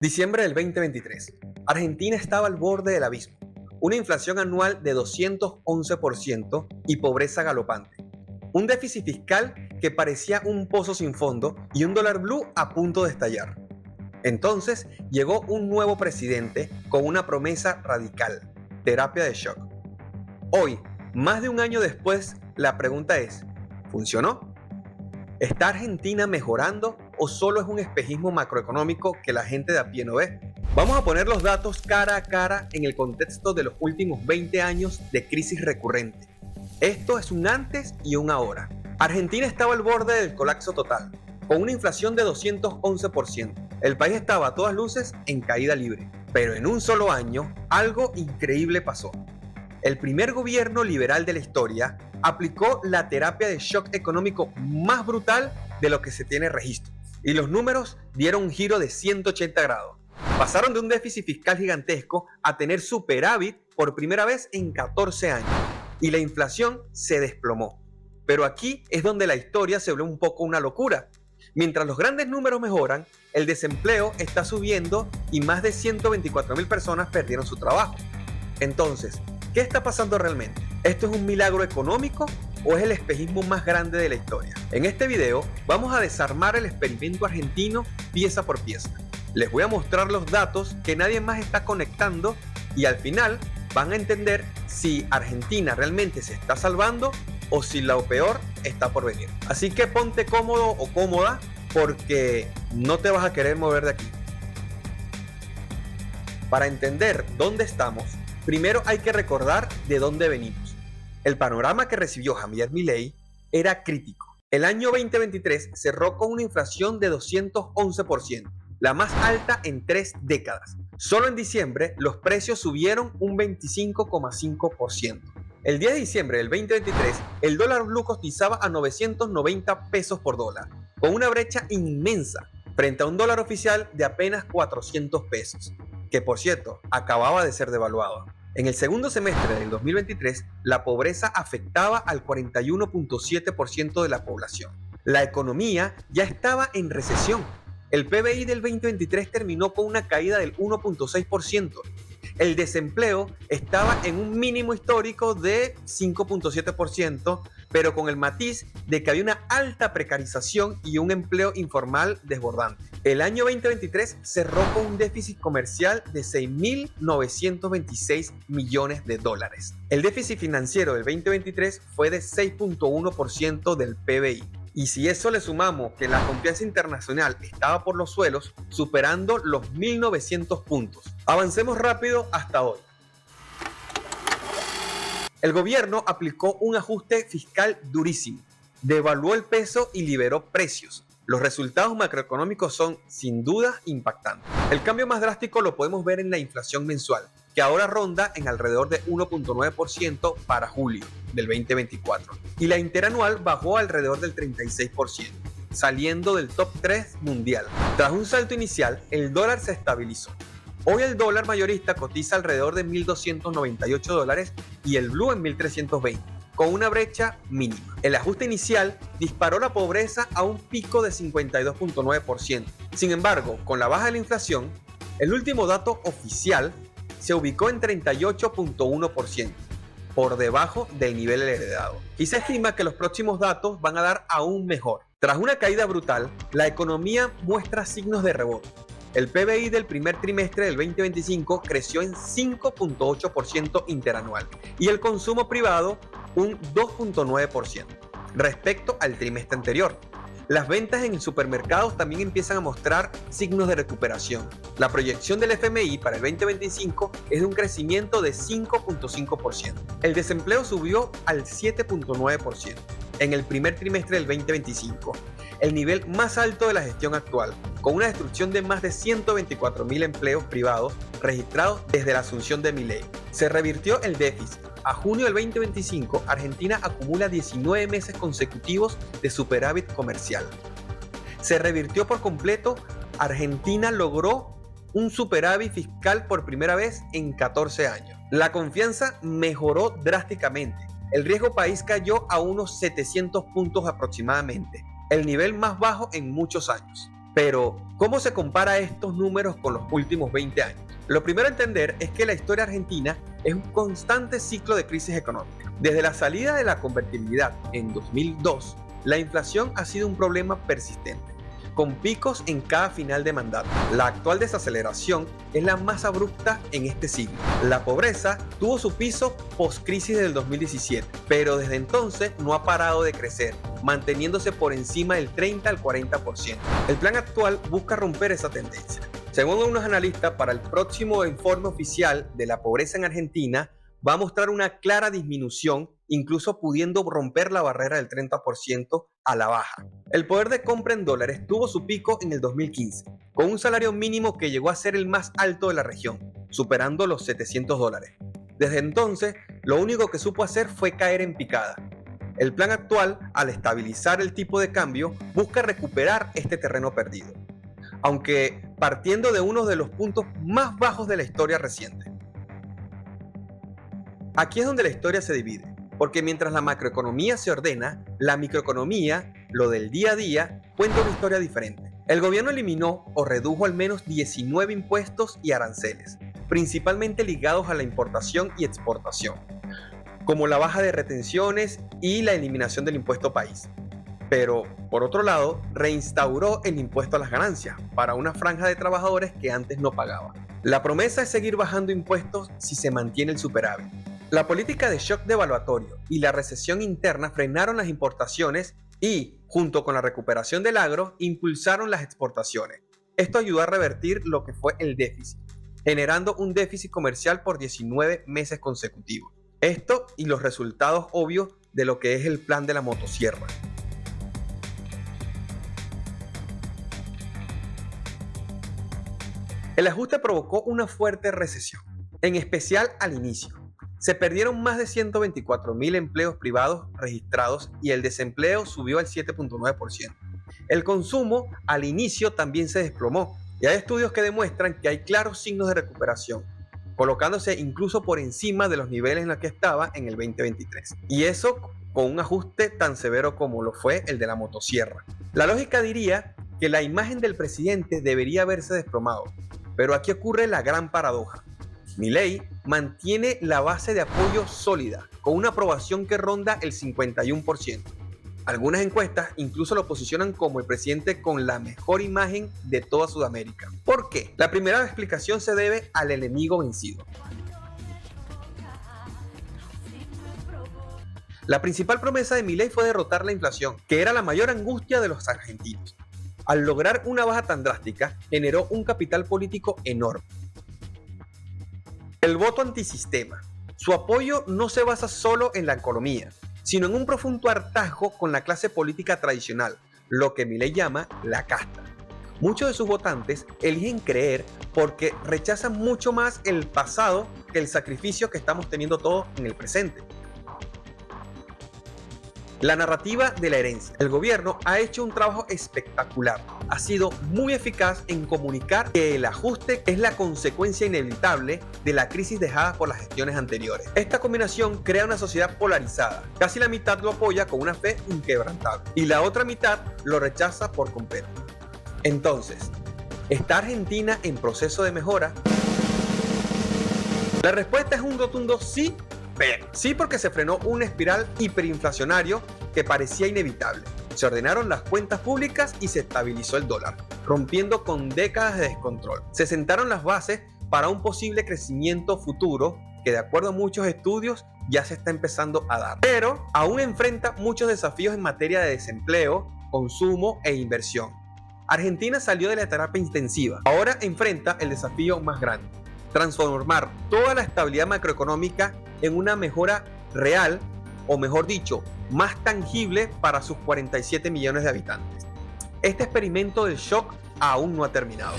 Diciembre del 2023. Argentina estaba al borde del abismo. Una inflación anual de 211% y pobreza galopante. Un déficit fiscal que parecía un pozo sin fondo y un dólar blue a punto de estallar. Entonces llegó un nuevo presidente con una promesa radical: terapia de shock. Hoy, más de un año después, la pregunta es: ¿funcionó? ¿Está Argentina mejorando o solo es un espejismo macroeconómico que la gente de a pie no ve? Vamos a poner los datos cara a cara en el contexto de los últimos 20 años de crisis recurrente. Esto es un antes y un ahora. Argentina estaba al borde del colapso total, con una inflación de 211%. El país estaba a todas luces en caída libre. Pero en un solo año, algo increíble pasó. El primer gobierno liberal de la historia aplicó la terapia de shock económico más brutal de lo que se tiene registro. Y los números dieron un giro de 180 grados. Pasaron de un déficit fiscal gigantesco a tener superávit por primera vez en 14 años. Y la inflación se desplomó. Pero aquí es donde la historia se vuelve un poco una locura. Mientras los grandes números mejoran, el desempleo está subiendo y más de 124.000 personas perdieron su trabajo. Entonces, ¿qué está pasando realmente? ¿Esto es un milagro económico o es el espejismo más grande de la historia? En este video vamos a desarmar el experimento argentino pieza por pieza. Les voy a mostrar los datos que nadie más está conectando y al final van a entender si Argentina realmente se está salvando o si lo peor está por venir. Así que ponte cómodo o cómoda porque no te vas a querer mover de aquí. Para entender dónde estamos, primero hay que recordar de dónde venimos. El panorama que recibió Javier Milei era crítico. El año 2023 cerró con una inflación de 211%, la más alta en 3 décadas. Solo en diciembre los precios subieron un 25,5%. El 10 de diciembre del 2023, el dólar blue cotizaba a 990 pesos por dólar, con una brecha inmensa frente a un dólar oficial de apenas 400 pesos, que por cierto acababa de ser devaluado. En el segundo semestre del 2023, la pobreza afectaba al 41,7% de la población. La economía ya estaba en recesión. El PBI del 2023 terminó con una caída del 1,6%. El desempleo estaba en un mínimo histórico de 5,7%, pero con el matiz de que había una alta precarización y un empleo informal desbordante. El año 2023 cerró con un déficit comercial de 6.926 millones de dólares. El déficit financiero del 2023 fue de 6,1% del PBI. Y si eso le sumamos que la confianza internacional estaba por los suelos, superando los 1.900 puntos. Avancemos rápido hasta hoy. El gobierno aplicó un ajuste fiscal durísimo, devaluó el peso y liberó precios. Los resultados macroeconómicos son sin duda impactantes. El cambio más drástico lo podemos ver en la inflación mensual, que ahora ronda en alrededor de 1,9% para julio del 2024. Y la interanual bajó alrededor del 36%, saliendo del top 3 mundial. Tras un salto inicial, el dólar se estabilizó. Hoy el dólar mayorista cotiza alrededor de $1.298 y el blue en 1.320, con una brecha mínima. El ajuste inicial disparó la pobreza a un pico de 52,9%. Sin embargo, con la baja de la inflación, el último dato oficial se ubicó en 38,1%, por debajo del nivel heredado. Y se estima que los próximos datos van a dar aún mejor. Tras una caída brutal, la economía muestra signos de rebote. El PBI del primer trimestre del 2025 creció en 5,8% interanual y el consumo privado un 2,9% respecto al trimestre anterior. Las ventas en supermercados también empiezan a mostrar signos de recuperación. La proyección del FMI para el 2025 es de un crecimiento de 5,5%. El desempleo subió al 7,9% en el primer trimestre del 2025, el nivel más alto de la gestión actual, con una destrucción de más de 124.000 empleos privados registrados desde la asunción de Milei. Se revirtió el déficit. A junio del 2025, Argentina acumula 19 meses consecutivos de superávit comercial. Se revirtió por completo. Argentina logró un superávit fiscal por primera vez en 14 años. La confianza mejoró drásticamente. El riesgo país cayó a unos 700 puntos aproximadamente, el nivel más bajo en muchos años. Pero, ¿cómo se compara estos números con los últimos 20 años? Lo primero a entender es que la historia argentina es un constante ciclo de crisis económica. Desde la salida de la convertibilidad en 2002, la inflación ha sido un problema persistente, con picos en cada final de mandato. La actual desaceleración es la más abrupta en este siglo. La pobreza tuvo su piso post-crisis del 2017, pero desde entonces no ha parado de crecer, manteniéndose por encima del 30 al 40%. El plan actual busca romper esa tendencia. Según unos analistas, para el próximo informe oficial de la pobreza en Argentina, va a mostrar una clara disminución, incluso pudiendo romper la barrera del 30% a la baja. El poder de compra en dólares tuvo su pico en el 2015, con un salario mínimo que llegó a ser el más alto de la región, superando los $700. Desde entonces, lo único que supo hacer fue caer en picada. El plan actual, al estabilizar el tipo de cambio, busca recuperar este terreno perdido, aunque partiendo de uno de los puntos más bajos de la historia reciente. Aquí es donde la historia se divide, porque mientras la macroeconomía se ordena, la microeconomía, lo del día a día, cuenta una historia diferente. El gobierno eliminó o redujo al menos 19 impuestos y aranceles, principalmente ligados a la importación y exportación, como la baja de retenciones y la eliminación del impuesto país. Pero, por otro lado, reinstauró el impuesto a las ganancias para una franja de trabajadores que antes no pagaba. La promesa es seguir bajando impuestos si se mantiene el superávit. La política de shock devaluatorio y la recesión interna frenaron las importaciones y, junto con la recuperación del agro, impulsaron las exportaciones. Esto ayudó a revertir lo que fue el déficit, generando un déficit comercial por 19 meses consecutivos. Esto y los resultados obvios de lo que es el plan de la motosierra. El ajuste provocó una fuerte recesión, en especial al inicio. Se perdieron más de 124.000 empleos privados registrados y el desempleo subió al 7.9%. El consumo al inicio también se desplomó y hay estudios que demuestran que hay claros signos de recuperación, colocándose incluso por encima de los niveles en los que estaba en el 2023. Y eso con un ajuste tan severo como lo fue el de la motosierra. La lógica diría que la imagen del presidente debería haberse desplomado, pero aquí ocurre la gran paradoja. Milei mantiene la base de apoyo sólida, con una aprobación que ronda el 51%. Algunas encuestas incluso lo posicionan como el presidente con la mejor imagen de toda Sudamérica. ¿Por qué? La primera explicación se debe al enemigo vencido. La principal promesa de Milei fue derrotar la inflación, que era la mayor angustia de los argentinos. Al lograr una baja tan drástica, generó un capital político enorme. El voto antisistema. Su apoyo no se basa solo en la economía, sino en un profundo hartazgo con la clase política tradicional, lo que Milei llama la casta. Muchos de sus votantes eligen creer porque rechazan mucho más el pasado que el sacrificio que estamos teniendo todos en el presente. La narrativa de la herencia. El gobierno ha hecho un trabajo espectacular. Ha sido muy eficaz en comunicar que el ajuste es la consecuencia inevitable de la crisis dejada por las gestiones anteriores. Esta combinación crea una sociedad polarizada. Casi la mitad lo apoya con una fe inquebrantable y la otra mitad lo rechaza por completo. Entonces, ¿está Argentina en proceso de mejora? La respuesta es un rotundo sí. Sí, porque se frenó una espiral hiperinflacionario que parecía inevitable. Se ordenaron las cuentas públicas y se estabilizó el dólar, rompiendo con décadas de descontrol. Se sentaron las bases para un posible crecimiento futuro que, de acuerdo a muchos estudios, ya se está empezando a dar. Pero aún enfrenta muchos desafíos en materia de desempleo, consumo e inversión. Argentina salió de la terapia intensiva. Ahora enfrenta el desafío más grande: transformar toda la estabilidad macroeconómica en una mejora real, o mejor dicho, más tangible para sus 47 millones de habitantes. Este experimento del shock aún no ha terminado.